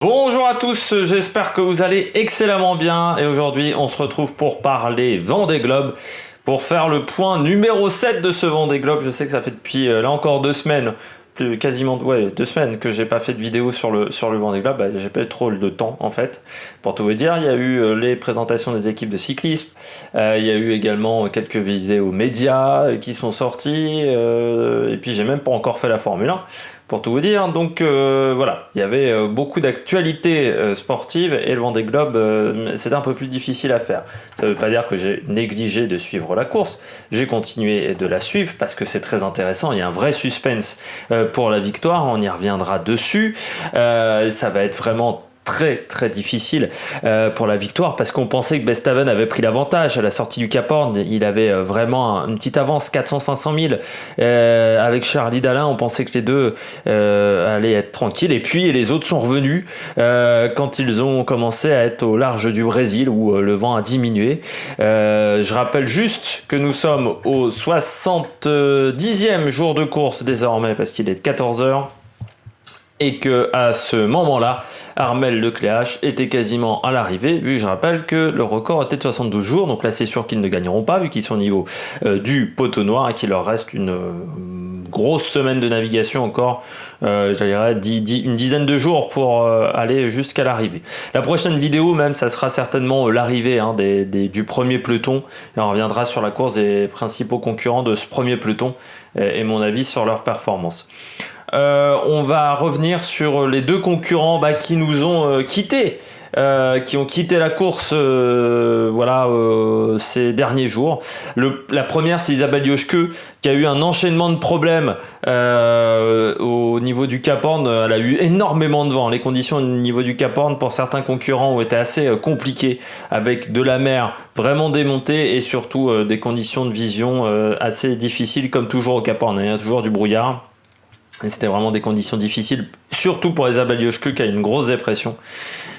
Bonjour à tous, j'espère que vous allez excellemment bien et aujourd'hui on se retrouve pour parler Vendée Globe, pour faire le point numéro 7 de ce Vendée Globe. Je sais que ça fait depuis là encore 2 semaines, quasiment 2 semaines que j'ai pas fait de vidéo sur le Vendée Globe. J'ai pas eu trop de temps en fait. Pour tout vous dire, il y a eu les présentations des équipes de cyclisme, il y a eu également quelques vidéos médias qui sont sorties et puis j'ai même pas encore fait la Formule 1. Pour tout vous dire, donc voilà, il y avait beaucoup d'actualités sportives et le Vendée Globe, c'était un peu plus difficile à faire. Ça ne veut pas dire que j'ai négligé de suivre la course, j'ai continué de la suivre parce que c'est très intéressant, il y a un vrai suspense pour la victoire, on y reviendra dessus, ça va être vraiment très difficile pour la victoire parce qu'on pensait que Bestaven avait pris l'avantage à la sortie du Cap Horn. Il avait vraiment une petite avance 400-500 000 avec Charlie Dalin. On pensait que les deux allaient être tranquilles et puis les autres sont revenus quand ils ont commencé à être au large du Brésil où le vent a diminué. Je rappelle juste que nous sommes au 70e jour de course désormais parce qu'il est 14h. Et que à ce moment-là, Armel Lecléache était quasiment à l'arrivée, vu que je rappelle que le record était de 72 jours, donc là c'est sûr qu'ils ne gagneront pas, vu qu'ils sont au niveau du poteau noir et qu'il leur reste une grosse semaine de navigation encore, je dirais une dizaine de jours pour aller jusqu'à l'arrivée. La prochaine vidéo même, ça sera certainement l'arrivée du premier peloton, et on reviendra sur la course des principaux concurrents de ce premier peloton, et mon avis sur leur performance. On va revenir sur les deux concurrents qui nous ont quittés, qui ont quitté la course ces derniers jours. La première, c'est Isabelle Yoshke qui a eu un enchaînement de problèmes au niveau du Cap Horn. Elle a eu énormément de vent. Les conditions au niveau du Cap Horn pour certains concurrents ont été assez compliquées, avec de la mer vraiment démontée et surtout des conditions de vision assez difficiles, comme toujours au Cap Horn. Il y a toujours du brouillard. Et c'était vraiment des conditions difficiles, surtout pour Isabelle Yoshke qui a une grosse dépression.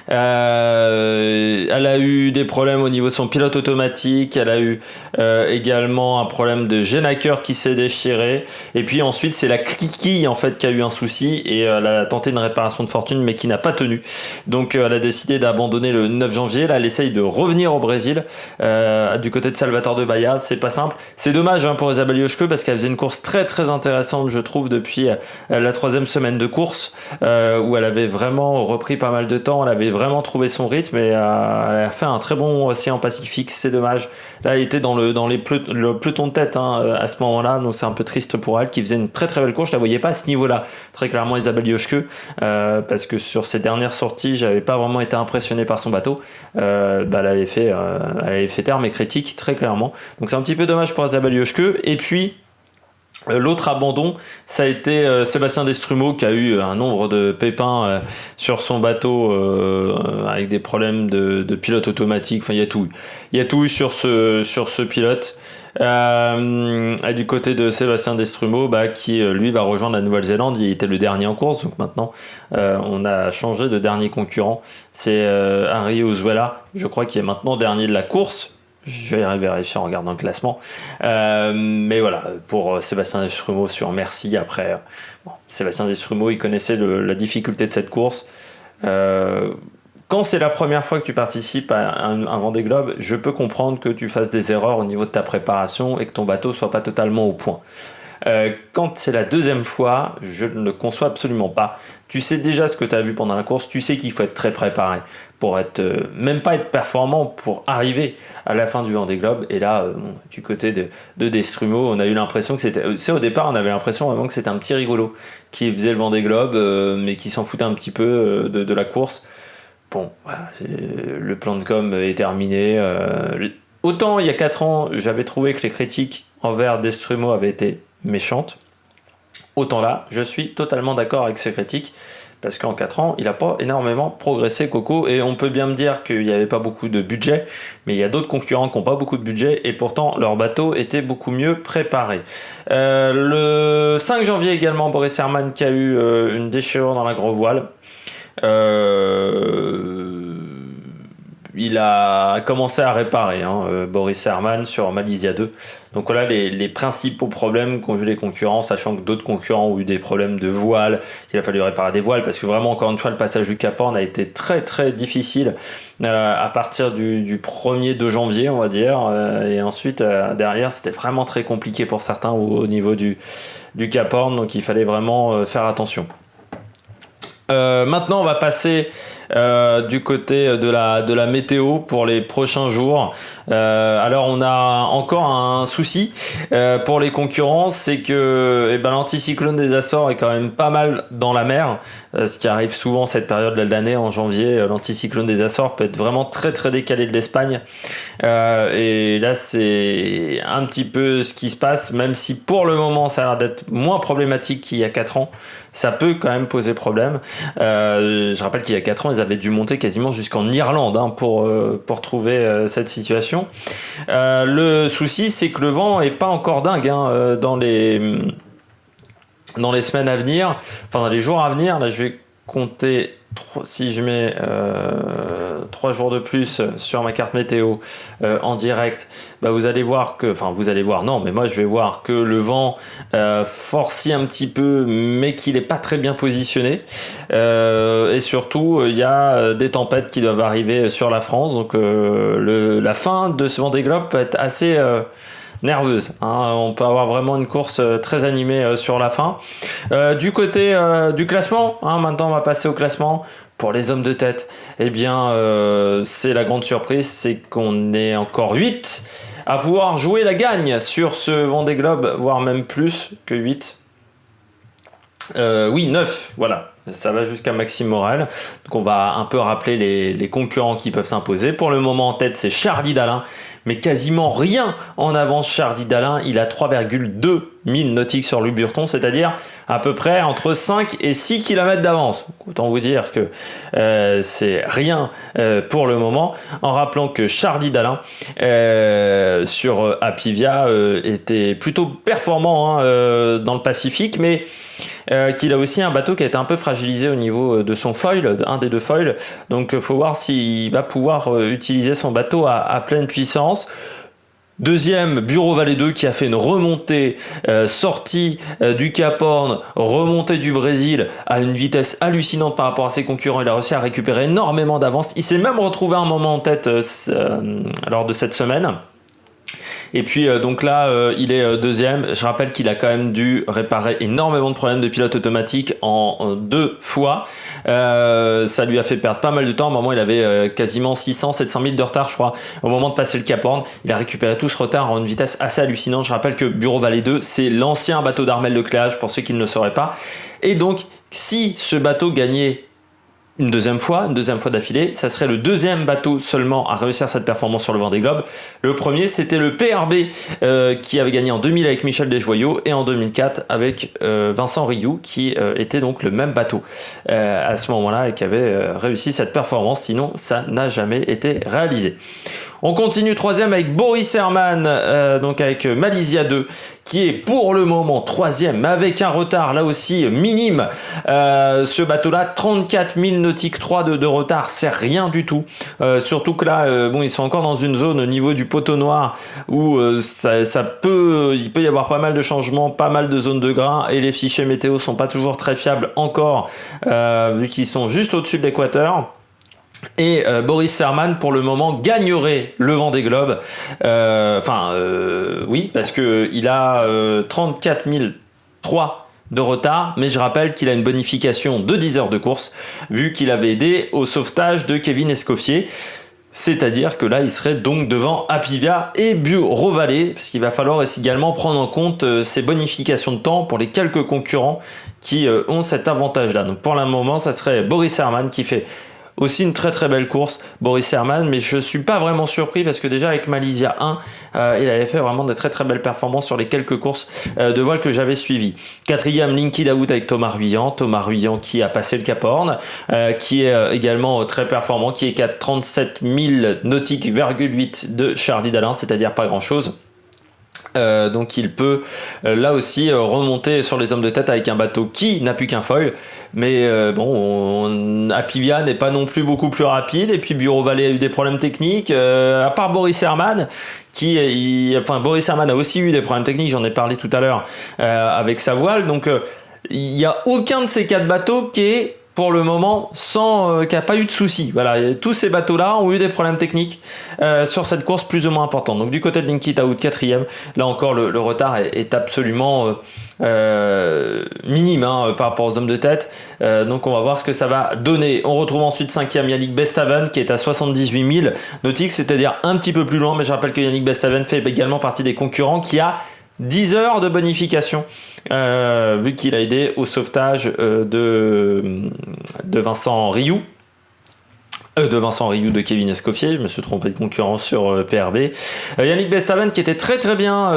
Elle a eu des problèmes au niveau de son pilote automatique, elle a eu également un problème de génaqueur qui s'est déchiré, et puis ensuite c'est la quille en fait qui a eu un souci et elle a tenté une réparation de fortune mais qui n'a pas tenu. Donc elle a décidé d'abandonner le 9 janvier. Là elle essaye de revenir au Brésil du côté de Salvatore de Bahia. C'est pas simple, c'est dommage pour Isabelle Yoshke parce qu'elle faisait une course très intéressante je trouve depuis la 3e semaine de course où elle avait vraiment repris pas mal de temps, elle avait vraiment trouvé son rythme et elle a fait un très bon Océan Pacifique. C'est dommage, là elle était dans le peloton de tête à ce moment là, donc c'est un peu triste pour elle qui faisait une très belle course. Je la voyais pas à ce niveau là très clairement, Isabelle Yoshke, parce que sur ses dernières sorties j'avais pas vraiment été impressionné par son bateau. Elle avait fait terme et critique très clairement, donc c'est un petit peu dommage pour Isabelle Yoshke. Et puis l'autre abandon, ça a été Sébastien Destrumeaux qui a eu un nombre de pépins sur son bateau avec des problèmes de pilote automatique. Enfin, il y a tout eu sur ce pilote. Et du côté de Sébastien Destrumeaux, qui lui va rejoindre la Nouvelle-Zélande. Il était le dernier en course, donc maintenant on a changé de dernier concurrent. C'est Harry Ozuela, je crois, qui est maintenant dernier de la course. Je vais vérifier en regardant le classement. Mais voilà, pour Sébastien Destrumeaux sur Merci, après, Sébastien Destrumeaux, il connaissait la difficulté de cette course. Quand c'est la première fois que tu participes à un Vendée Globe, je peux comprendre que tu fasses des erreurs au niveau de ta préparation et que ton bateau soit pas totalement au point. Quand c'est la 2e fois, je ne le conçois absolument pas. Tu sais déjà ce que tu as vu pendant la course, tu sais qu'il faut être très préparé pour être, même pas être performant, pour arriver à la fin du Vendée Globe. Et là, du côté de Destrumeaux, on a eu l'impression que c'était... au départ, on avait l'impression vraiment que c'était un petit rigolo qui faisait le Vendée Globe, mais qui s'en foutait un petit peu de la course. Bon, voilà, le plan de com est terminé. Autant, il y a 4 ans, j'avais trouvé que les critiques envers Destrumeaux avaient été méchante, autant là je suis totalement d'accord avec ces critiques parce qu'en 4 ans il n'a pas énormément progressé Coco, et on peut bien me dire qu'il n'y avait pas beaucoup de budget, mais il y a d'autres concurrents qui n'ont pas beaucoup de budget et pourtant leur bateau était beaucoup mieux préparé. Le 5 janvier également, Boris Herrmann qui a eu une déchirure dans la gros voile. il a commencé à réparer, Boris Herrmann sur Malaysia 2. Donc voilà les principaux problèmes qu'ont vu les concurrents, sachant que d'autres concurrents ont eu des problèmes de voile, qu'il a fallu réparer des voiles, parce que vraiment, encore une fois, le passage du Cap Horn a été très très difficile à partir du 1er de janvier, on va dire, et ensuite derrière, c'était vraiment très compliqué pour certains au niveau du Cap Horn, donc il fallait vraiment faire attention. Maintenant, on va passer du côté de la météo pour les prochains jours. Alors, on a encore un souci pour les concurrents, c'est que l'anticyclone des Açores est quand même pas mal dans la mer, ce qui arrive souvent cette période de l'année, en janvier. L'anticyclone des Açores peut être vraiment très très décalé de l'Espagne, et là c'est un petit peu ce qui se passe, même si pour le moment ça a l'air d'être moins problématique qu'il y a 4 ans. Ça peut quand même poser problème. Je rappelle qu'il y a 4 ans, ils avaient dû monter quasiment jusqu'en Irlande pour trouver cette situation. Le souci, c'est que le vent est pas encore dingue dans les semaines à venir, enfin dans les jours à venir. Là, je vais compter, si je mets 3 jours de plus sur ma carte météo en direct, vous allez voir que, moi je vais voir que le vent forcit un petit peu, mais qu'il n'est pas très bien positionné, et surtout il y a des tempêtes qui doivent arriver sur la France, donc la fin de ce Vendée Globe peut être assez nerveuse, on peut avoir vraiment une course très animée sur la fin. Du côté du classement, maintenant on va passer au classement. Pour les hommes de tête, c'est la grande surprise, c'est qu'on est encore 8 à pouvoir jouer la gagne sur ce Vendée Globe, voire même plus que 8. 9, voilà. Ça va jusqu'à Maxime Morel. Donc on va un peu rappeler les concurrents qui peuvent s'imposer. Pour le moment en tête, c'est Chardy Dalin, mais quasiment rien en avance. Chardy Dalin, il a 3,2 milles nautiques sur Louis Burton, c'est-à-dire à peu près entre 5 et 6 km d'avance. Autant vous dire que c'est rien pour le moment, en rappelant que Chardy Dalin sur Apivia était plutôt performant dans le Pacifique, mais qu'il a aussi un bateau qui a été un peu fragilisé au niveau de son foil, un des 2 foils. Donc il faut voir s'il va pouvoir utiliser son bateau à pleine puissance. Deuxième, Bureau Vallée 2 qui a fait une remontée, sortie du Cap Horn, remontée du Brésil à une vitesse hallucinante par rapport à ses concurrents. Il a réussi à récupérer énormément d'avance. Il s'est même retrouvé un moment en tête lors de cette semaine. Et puis donc là il est deuxième. Je rappelle qu'il a quand même dû réparer énormément de problèmes de pilote automatique en 2 fois. Ça lui a fait perdre pas mal de temps. À un moment il avait quasiment 600-700 000 de retard, je crois, au moment de passer le Cap Horn. Il a récupéré tout ce retard en une vitesse assez hallucinante. Je rappelle que Bureau Vallée 2 c'est l'ancien bateau d'Armel Lecléage, pour ceux qui ne le sauraient pas. Et donc si ce bateau gagnait une deuxième fois d'affilée, ça serait le 2e bateau seulement à réussir cette performance sur le Vendée Globe. Le premier, c'était le PRB qui avait gagné en 2000 avec Michel Desjoyaux et en 2004 avec Vincent Rioux, qui était donc le même bateau à ce moment-là et qui avait réussi cette performance. Sinon, ça n'a jamais été réalisé. On continue 3e avec Boris Herrmann, donc avec Malaysia 2, qui est pour le moment 3e, mais avec un retard là aussi minime. Ce bateau-là, 34 000 nautiques 3 de retard, c'est rien du tout. Surtout que là, ils sont encore dans une zone au niveau du poteau noir où il peut y avoir pas mal de changements, pas mal de zones de grains, et les fichiers météo sont pas toujours très fiables encore, vu qu'ils sont juste au-dessus de l'équateur. Et Boris Herrmann pour le moment gagnerait le Vendée Globe, oui, parce que il a 34 003 de retard, mais je rappelle qu'il a une bonification de 10 heures de course vu qu'il avait aidé au sauvetage de Kevin Escoffier. C'est-à-dire que là, il serait donc devant Apivia et Bureau Vallée, parce qu'il va falloir également prendre en compte ces bonifications de temps pour les quelques concurrents qui ont cet avantage-là. Donc pour le moment, ça serait Boris Herrmann qui fait aussi une très très belle course, Boris Herrmann, mais je suis pas vraiment surpris parce que déjà avec Malaysia 1, il avait fait vraiment de très très belles performances sur les quelques courses de voile que j'avais suivies. 4e, Linky Daoud avec Thomas Ruyant qui a passé le Cap Horn, qui est également très performant, qui est qu'à 37 000 nautiques,8 de Chardy Dalin, c'est-à-dire pas grand chose. Donc il peut là aussi remonter sur les hommes de tête avec un bateau qui n'a plus qu'un foil. Mais Apivia n'est pas non plus beaucoup plus rapide. Et puis Bureau Vallée a eu des problèmes techniques. À part Boris Herman, Boris Herman a aussi eu des problèmes techniques. J'en ai parlé tout à l'heure avec sa voile. Donc il n'y a aucun de ces 4 bateaux qui est pour le moment qui n'a pas eu de soucis. Voilà, tous ces bateaux-là ont eu des problèmes techniques sur cette course plus ou moins importante. Donc du côté de Linky Taoud, 4e, là encore le retard est absolument minime par rapport aux hommes de tête. Donc on va voir ce que ça va donner. On retrouve ensuite 5e Yannick Bestaven qui est à 78 000 nautiques, c'est-à-dire un petit peu plus loin, mais je rappelle que Yannick Bestaven fait également partie des concurrents qui a 10 heures de bonification, vu qu'il a aidé au sauvetage de Vincent Rioux. De Kevin Escoffier, je me suis trompé de concurrence sur PRB. Yannick Bestaven qui était très très bien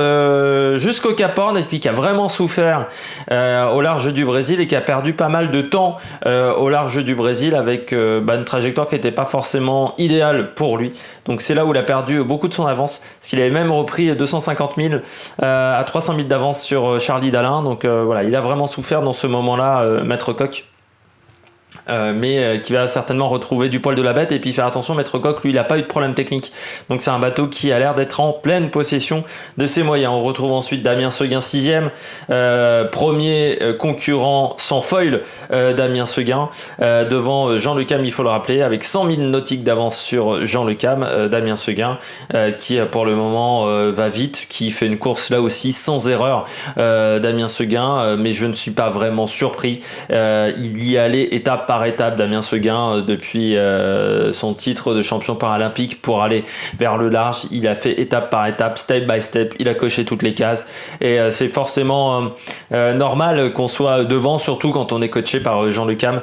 jusqu'au Cap Horn et puis qui a vraiment souffert au large du Brésil et qui a perdu pas mal de temps au large du Brésil avec une trajectoire qui n'était pas forcément idéale pour lui. Donc c'est là où il a perdu beaucoup de son avance, parce qu'il avait même repris 250 000 à 300 000 d'avance sur Charlie Dalin. Donc voilà, il a vraiment souffert dans ce moment-là, Maître Coq. Mais qui va certainement retrouver du poil de la bête. Et puis faire attention, Maître Coq, lui, il n'a pas eu de problème technique. Donc c'est un bateau qui a l'air d'être en pleine possession de ses moyens. On retrouve ensuite Damien Seguin 6e, premier concurrent sans foil, Damien Seguin, devant Jean Le Cam, il faut le rappeler, avec 100 000 nautiques d'avance sur Jean Le Cam. Damien Seguin qui pour le moment va vite, qui fait une course là aussi sans erreur, Damien Seguin, mais je ne suis pas vraiment surpris. Il y allait étape par étape, Damien Seguin, depuis son titre de champion paralympique pour aller vers le large. Il a fait étape par étape, step by step, il a coché toutes les cases et c'est forcément normal qu'on soit devant, surtout quand on est coaché par Jean Le Cam,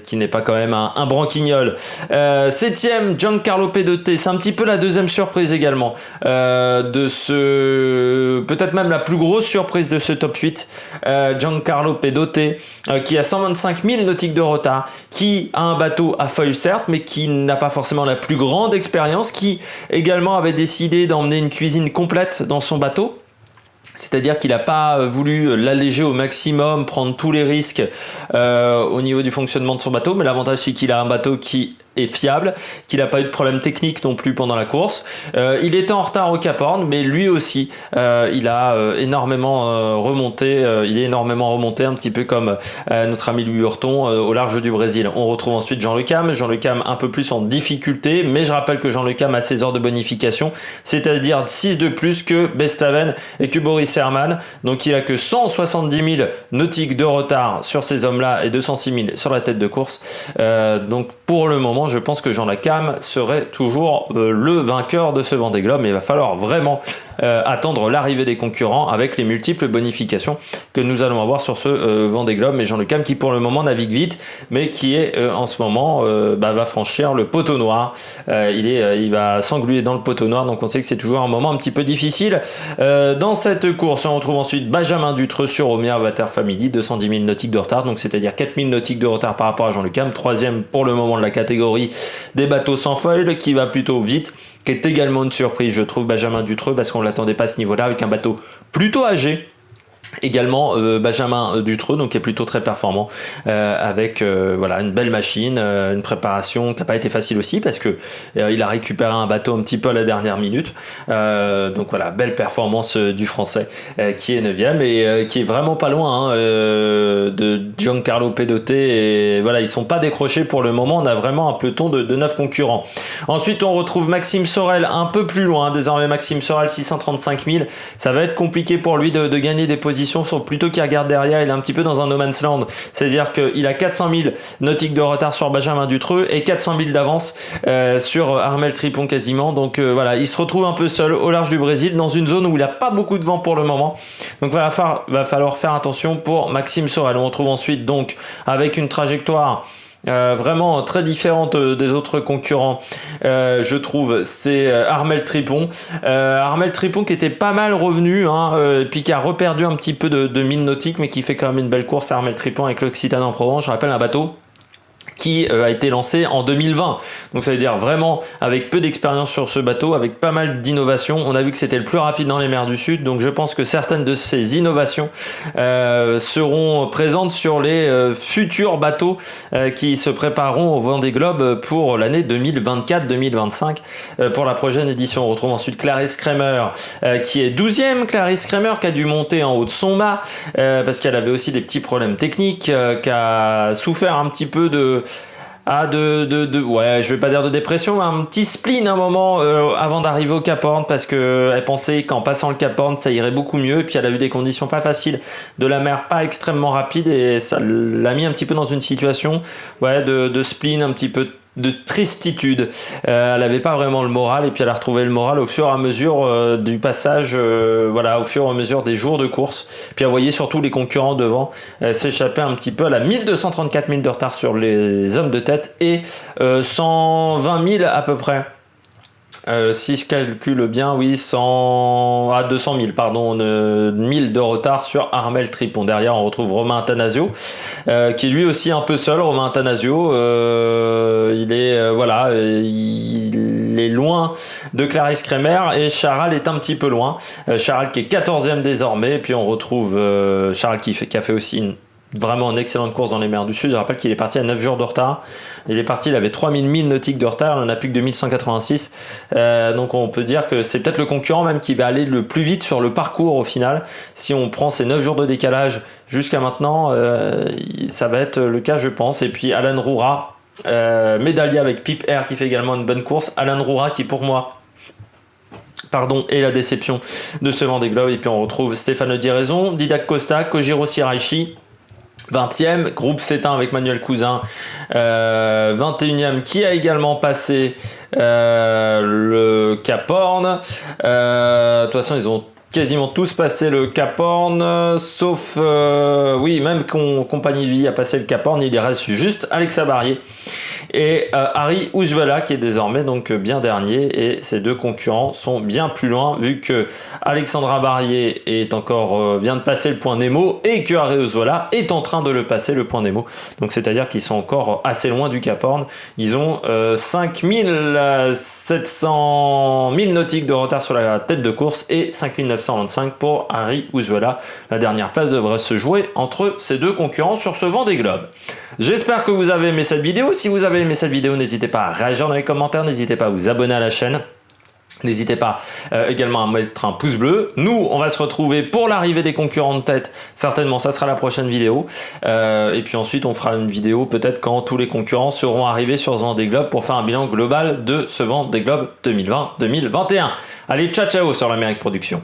qui n'est pas quand même un branquignol. 7e, Giancarlo Pedote, c'est un petit peu la deuxième surprise également peut-être même la plus grosse surprise de ce top 8. Giancarlo Pedote qui a 125 000 nautiques de retard, qui a un bateau à foil certes, mais qui n'a pas forcément la plus grande expérience, qui également avait décidé d'emmener une cuisine complète dans son bateau. C'est-à-dire qu'il n'a pas voulu l'alléger au maximum, prendre tous les risques au niveau du fonctionnement de son bateau, mais l'avantage c'est qu'il a un bateau qui est fiable, qu'il n'a pas eu de problème technique non plus pendant la course. Il était en retard au Cap Horn, mais lui aussi, il a énormément remonté. Il est énormément remonté, un petit peu comme notre ami Louis Hurton au large du Brésil. On retrouve ensuite Jean Le Cam. Jean Le Cam un peu plus en difficulté, mais je rappelle que Jean Le Cam a ses heures de bonification, c'est-à-dire 6 de plus que Bestaven et que Boris Herman. Donc il a que 170 000 nautiques de retard sur ces hommes-là et 206 000 sur la tête de course. Donc pour le moment, je pense que Jean Le Cam serait toujours le vainqueur de ce Vendée Globe, mais il va falloir vraiment attendre l'arrivée des concurrents avec les multiples bonifications que nous allons avoir sur ce Vendée Globe. Mais Jean Le Cam qui pour le moment navigue vite, mais qui est en ce moment va franchir le poteau noir. Il va s'engluer dans le poteau noir, donc on sait que c'est toujours un moment un petit peu difficile dans cette course. On retrouve ensuite Benjamin Dutreux sur Omer Water Family, 210 000 nautiques de retard, donc c'est-à-dire 4 000 nautiques de retard par rapport à Jean Le Cam, 3e pour le moment de la catégorie des bateaux sans foil, qui va plutôt vite, qui est également une surprise, je trouve, Benjamin Dutreux, parce qu'on ne l'attendait pas à ce niveau-là, avec un bateau plutôt âgé. Également Benjamin Dutreux, donc qui est plutôt très performant, avec une belle machine, une préparation qui n'a pas été facile aussi, parce que il a récupéré un bateau un petit peu à la dernière minute. Donc voilà, belle performance du Français qui est 9e et qui est vraiment pas loin de Giancarlo Pedote. Et voilà, ils sont pas décrochés pour le moment. On a vraiment un peloton de 9 concurrents. Ensuite, on retrouve Maxime Sorel un peu plus loin. Désormais, Maxime Sorel 635 000. Ça va être compliqué pour lui de gagner des positions. Plutôt qu'il regarde derrière, il est un petit peu dans un no man's land, c'est-à-dire qu'il a 400 000 nautiques de retard sur Benjamin Dutreux et 400 000 d'avance sur Armel Tripon quasiment. Donc voilà, il se retrouve un peu seul au large du Brésil dans une zone où il n'a pas beaucoup de vent pour le moment, donc va falloir faire attention pour Maxime Sorel. On retrouve ensuite donc avec une trajectoire vraiment très différente des autres concurrents, je trouve, c'est Armel Tripon. Armel Tripon qui était pas mal revenu, puis qui a reperdu un petit peu de mine nautique, mais qui fait quand même une belle course, Armel Tripon avec l'Occitane en Provence. Je rappelle un bateau qui a été lancé en 2020. Donc ça veut dire vraiment avec peu d'expérience sur ce bateau, avec pas mal d'innovations. On a vu que c'était le plus rapide dans les mers du Sud, donc je pense que certaines de ces innovations seront présentes sur les futurs bateaux qui se prépareront au Vendée Globe pour l'année 2024-2025. Pour la prochaine édition, on retrouve ensuite Clarisse Kremer qui est 12e. Clarisse Kremer qui a dû monter en haut de son mât parce qu'elle avait aussi des petits problèmes techniques, qui a souffert un petit peu ouais, je vais pas dire de dépression, mais un petit spleen un moment avant d'arriver au Cap Horn, parce que elle pensait qu'en passant le Cap Horn ça irait beaucoup mieux, et puis elle a eu des conditions pas faciles, de la mer pas extrêmement rapide, et ça l'a mis un petit peu dans une situation de spleen, un petit peu de tristitude. Elle avait pas vraiment le moral, et puis elle a retrouvé le moral au fur et à mesure du passage, au fur et à mesure des jours de course. Puis elle voyait surtout les concurrents devant s'échapper un petit peu. Elle a 1234 000 de retard sur les hommes de tête et 120 000 à peu près. Si je calcule bien, oui, 200 000, pardon, 1000 de retard sur Armel Tripon. Derrière, on retrouve Romain Attanasio, qui est lui aussi un peu seul. Romain Attanasio, il est loin de Clarisse Kremer, et Charal est un petit peu loin. Charal qui est 14e désormais, et puis on retrouve Charal qui a fait aussi vraiment une excellente course dans les mers du Sud. Je rappelle qu'il est parti à 9 jours de retard. Il avait 3000 milles nautiques de retard, il n'en a plus que 2186. Donc on peut dire que c'est peut-être le concurrent même qui va aller le plus vite sur le parcours au final. Si on prend ces 9 jours de décalage jusqu'à maintenant, ça va être le cas, je pense. Et puis Alan Roura, médaillé avec Pip Air, qui fait également une bonne course. Alan Roura qui pour moi est la déception de ce Vendée Globe. Et puis on retrouve Stéphane Diraison, Didac Costa, Kojiro Shiraishi, 20e, groupe s'éteint avec Manuel Cousin, 21e, qui a également passé le Cap Horn. De toute façon, ils ont quasiment tous passé le Cap Horn, sauf, même Compagnie de Vie a passé le Cap Horn. Il reste juste Alexa Barrier et Harry Ouzouela, qui est désormais donc bien dernier, et ces deux concurrents sont bien plus loin, vu que Alexandra Barrier vient de passer le point Nemo, et que Harry Ouzouela est en train de le passer, le point Nemo. Donc c'est à dire qu'ils sont encore assez loin du Cap Horn. Ils ont 5700 000 nautiques de retard sur la tête de course, et 5925 pour Harry Ouzouela. La dernière place devrait se jouer entre ces deux concurrents sur ce Vendée Globe. J'espère que vous avez aimé cette vidéo. Si vous avez aimé cette vidéo, n'hésitez pas à réagir dans les commentaires, n'hésitez pas à vous abonner à la chaîne. N'hésitez pas également à mettre un pouce bleu. Nous, on va se retrouver pour l'arrivée des concurrents de tête. Certainement, ça sera la prochaine vidéo. Et puis ensuite, on fera une vidéo peut-être quand tous les concurrents seront arrivés sur ce Vendée Globe pour faire un bilan global de ce Vendée Globe 2020-2021. Allez, ciao ciao sur l'Amérique Production.